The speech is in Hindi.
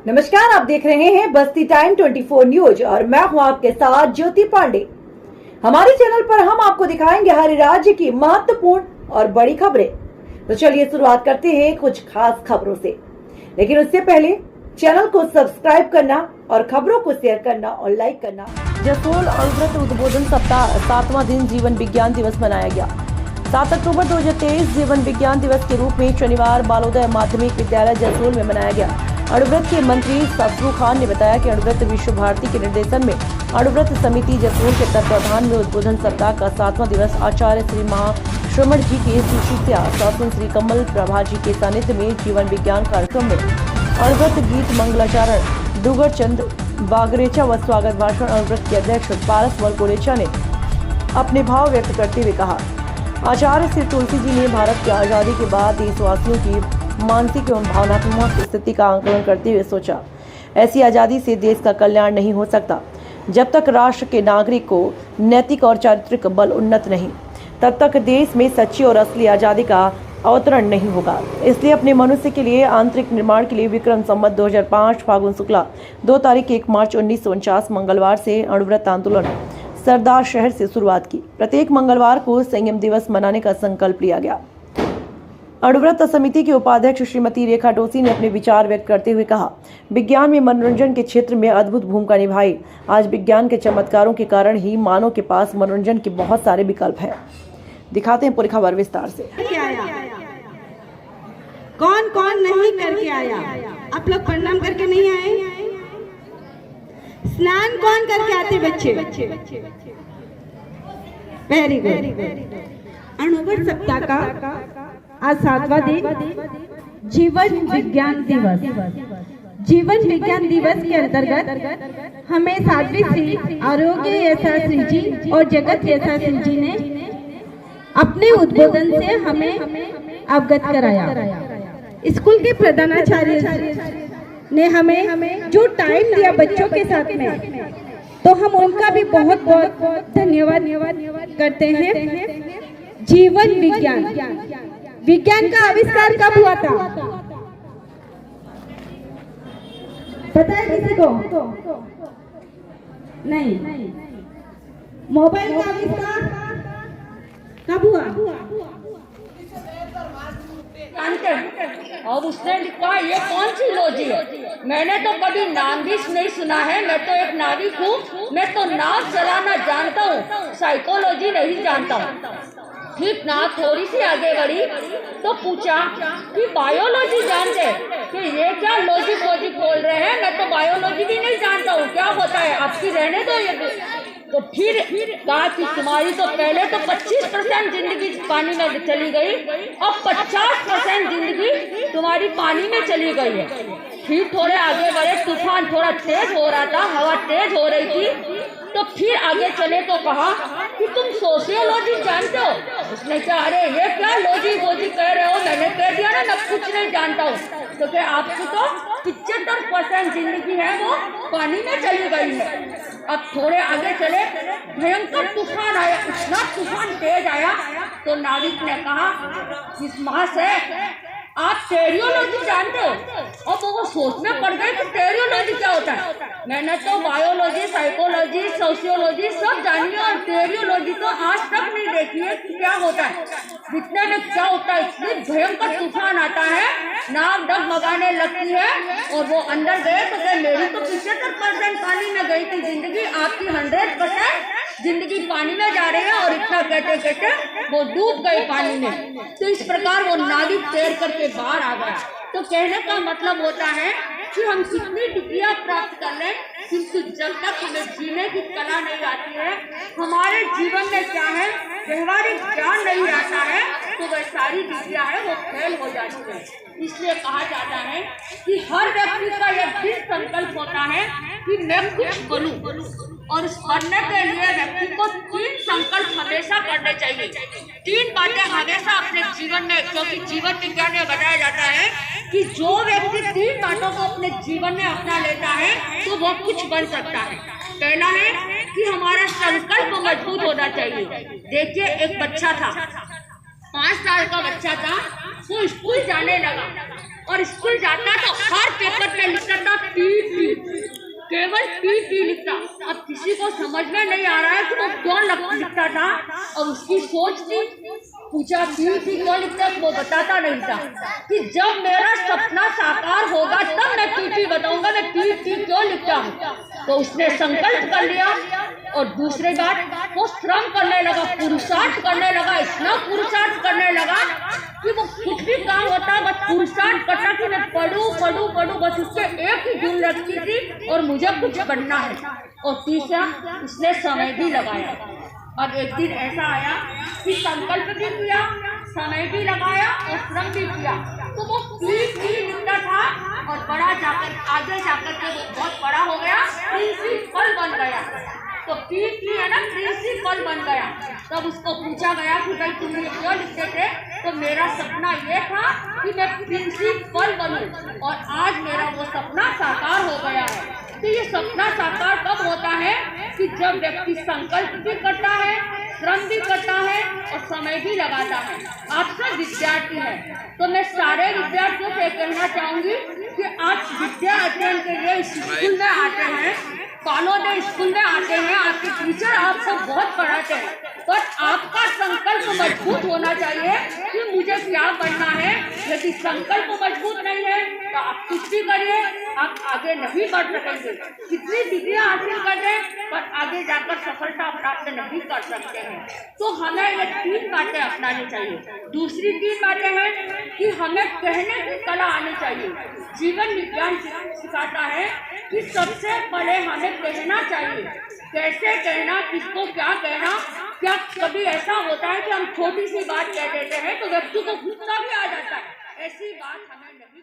नमस्कार, आप देख रहे हैं बस्ती टाइम 24 न्यूज और मैं हूं आपके साथ ज्योति पांडे। हमारे चैनल पर हम आपको दिखाएंगे हर राज्य की महत्वपूर्ण और बड़ी खबरें। तो चलिए शुरुआत करते हैं कुछ खास खबरों से, लेकिन उससे पहले चैनल को सब्सक्राइब करना और खबरों को शेयर करना और लाइक करना। जसोल अणुव्रत उद्बोधन सप्ताह 7वां दिन जीवन विज्ञान दिवस मनाया गया। 7 अक्टूबर 2023 जीवन विज्ञान दिवस के रूप में शनिवार बालोदय माध्यमिक विद्यालय जसोल में मनाया गया। अणुव्रत के मंत्री सफरू खान ने बताया कि अणुव्रत विश्व भारती के निर्देशन में अणुव्रत समिति जसोल के तत्वाधान में उद्बोधन सप्ताह का 7वां दिवस आचार्य श्री महाश्रमण जी के शिष्या शासन श्री कमल प्रभा जी के सानिध्य में जीवन विज्ञान कार्यक्रम में अणुव्रत गीत मंगलाचरण डूगर चंद बागरेचा व स्वागत भाषण अणुव्रत के अध्यक्ष पारस वलकोरेचा ने अपने भाव व्यक्त करते हुए कहा। आचार्य श्री तुलसी जी ने भारत की आज़ादी के बाद देशवासियों की मानसिक एवं भावनात्मक स्थिति का आंकलन करते हुए सोचा, ऐसी आज़ादी से देश का कल्याण नहीं हो सकता जब तक राष्ट्र के नागरिक को नैतिक और चारित्रिक बल उन्नत नहीं, तब तक देश में सच्ची और असली आज़ादी का अवतरण नहीं होगा। इसलिए अपने मनुष्य के लिए आंतरिक निर्माण के लिए विक्रम संवत 2005 फागुन शुक्ला 2 तारीख 1 मार्च 1949 मंगलवार से अणुव्रत आंदोलन सरदार शहर से शुरुआत की। प्रत्येक मंगलवार को संयम दिवस मनाने का संकल्प लिया गया। अणुव्रत समिति के उपाध्यक्ष श्रीमती रेखा डोसी ने अपने विचार व्यक्त करते हुए कहा, विज्ञान में मनोरंजन के क्षेत्र में अद्भुत भूमिका निभाई। आज विज्ञान के चमत्कारों के कारण ही मानव के पास मनोरंजन के बहुत सारे विकल्प हैं। दिखाते हैं पूरी खबर विस्तार से। कौन कौन नहीं करके आया? आप लोग प्रणाम करके नहीं आए? स्नान कौन करके आते बच्चे? Very good. अणुव्रत सप्ताह का आज 7वां दिन जीवन विज्ञान दिवस। जीवन विज्ञान दिवस के अंतर्गत हमें साध्वी श्री आरोग्य यशाश्री जी और जगत यशाश्री जी ने अपने उद्बोधन से हमें अवगत कराया। स्कूल के प्रधानाचार्य ने हमें जो टाइम दिया बच्चों के साथ में, तो हम उनका भी बहुत बहुत धन्यवाद करते हैं। जीवन विज्ञान का आविष्कार कब हुआ था? पता है किसी को? नहीं। मोबाइल का आविष्कार कब हुआ? और उसने लिखा ये कौन सी लॉजी है? मैंने तो कभी नाम भी नहीं सुना है। मैं तो एक नाविक हूँ, मैं तो नाव चलाना जानता हूँ, साइकोलॉजी नहीं जानता हूँ। ठीक नाव थोड़ी सी आगे बढ़ी तो पूछा कि बायोलॉजी जानते कि ये क्या लॉजिक बोल रहे हैं? मैं तो बायोलॉजी भी नहीं जानता हूँ, क्या होता है आपकी, रहने दो ये। तो फिर कहा कि तुम्हारी तो पहले तो 25% जिंदगी पानी में चली गई, अब 50% जिंदगी तुम्हारी पानी में चली गई है। फिर थोड़े आगे बढ़े, तूफान थोड़ा तेज हो रहा था, हवा तेज हो रही थी, तो फिर आगे चले तो कहा कि तुम सोशियोलॉजी जानते हो? उसने कहा अरे ये क्या लॉजी कह रहे हो? मैंने कह दिया ना मैं कुछ नहीं जानता हूँ। तो क्या आपकी तो 75% जिंदगी है वो पानी में चली गई है। अब थोड़े आगे चले, भयंकर तूफान आया, इतना तूफान तेज आया तो नाविक ने कहा इस महाशय आप टेरियोलॉजी जानते हो? और वो सोच में पड़ गए कि टेरियोलॉजी क्या होता है। मैंने तो बायोलॉजी, साइकोलॉजी, सोशियोलॉजी सब जानी है और टेरियोलॉजी तो आज तक नहीं देखी है कि क्या होता है। दिखने में क्या होता है, इतनी भयंकर तूफान आता है, नाव डगमगाने लगती है और वो अंदर गए तो क्या मेरी तो 75% पानी में गई थी जिंदगी, आपकी 100% जिंदगी पानी में जा रही है और इतना कहते कहते वो डूब गए पानी में। तो इस प्रकार वो नाविक तैर करके बाहर आ गया। तो कहने का मतलब होता है कि हम कितनी डिग्रियां प्राप्त कर लें, किंतु जब तक हमें जीने की कला नहीं आती है, हमारे जीवन में क्या है व्यवहारिक ज्ञान नहीं आता है, तो वह सारी डिग्रियां है वो फेल हो जाती है। इसलिए कहा जाता है कि हर व्यक्ति का यह दृढ़ संकल्प होता है कि मैं कुछ बनूं, और इस बनने के लिए व्यक्ति को 3 संकल्प हमेशा करने चाहिए। 3 बातें हमेशा अपने जीवन में, क्योंकि जीवन विज्ञान में बताया जाता है कि जो व्यक्ति 3 बातों को अपने जीवन में अपना लेता है तो वह कुछ बन सकता है। पहला है कि हमारा संकल्प मजबूत होना चाहिए। देखिए एक बच्चा था, 5 साल का बच्चा था, वो स्कूल जाने लगा और स्कूल जाता तो हर पेपर में लिखता था केवल टी लिखता। अब किसी को समझ में नहीं आ रहा है कि वो क्यों लिखता था, और उसकी सोच थी। पूछा टी क्यों लिखता, वो बताता नहीं था कि जब मेरा सपना साकार होगा तब मैं टी बताऊंगा मैं टी क्यों लिखता हूँ। तो उसने संकल्प कर लिया, और दूसरी बात वो श्रम करने लगा, पुरुषार्थ करने लगा, इतना पुरुषार्थ करने लगा कि वो कुछ भी काम होता बस पुरुषार्थ करता कि मैं पढ़ूं, बस उसके एक ही धुन लगती थी और मुझे कुछ बनना है। और तीसरा उसने समय भी लगाया। अब एक दिन ऐसा आया कि संकल्प भी किया, समय भी लगाया और श्रम भी किया। तो वो लिखता था और बड़ा जाकर आगे जाकर के वो बहुत बड़ा हो गया, प्रिंसिपल बन गया। तो पी है ना, प्रिंसिपल बन गया। तब उसको पूछा गया कि भाई तुम ये क्यों लिखते थे, तो मेरा सपना ये था कि मैं प्रिंसिपल बनूं, और आज मेरा वो सपना साकार हो गया है। तो ये सपना साकार कब होता है कि जब व्यक्ति संकल्प भी करता है, श्रम भी करता है और समय भी लगाता है। आप सब विद्यार्थी हैं, तो मैं सारे विद्यार्थियों से कहना चाहूंगी कि आप विद्या अध्ययन के लिए स्कूल में आते हैं, कॉलेज स्कूल में आते हैं, आपके टीचर आपको बहुत पढ़ाते हैं, पर आपका संकल्प मजबूत होना चाहिए कि मुझे क्या बनना है। यदि संकल्प मजबूत नहीं है तो आप कुछ भी करिए, आप आगे नहीं बढ़ सकेंगे। कितनी डिग्रियां हासिल कर दें पर आगे जाकर सफलता प्राप्त नहीं कर सकते हैं। तो हमें ये 3 बातें अपनानी चाहिए। दूसरी 3 बातें हैं कि हमें कहने की कला आनी चाहिए। जीवन विज्ञान सिखाता है कि सबसे पहले हमें कहना चाहिए, कैसे कहना, किसको क्या कहना। क्या कभी ऐसा होता है कि हम छोटी सी बात कह देते हैं तो व्यक्ति को गुस्सा भी आ जाता है, ऐसी बात हमें नहीं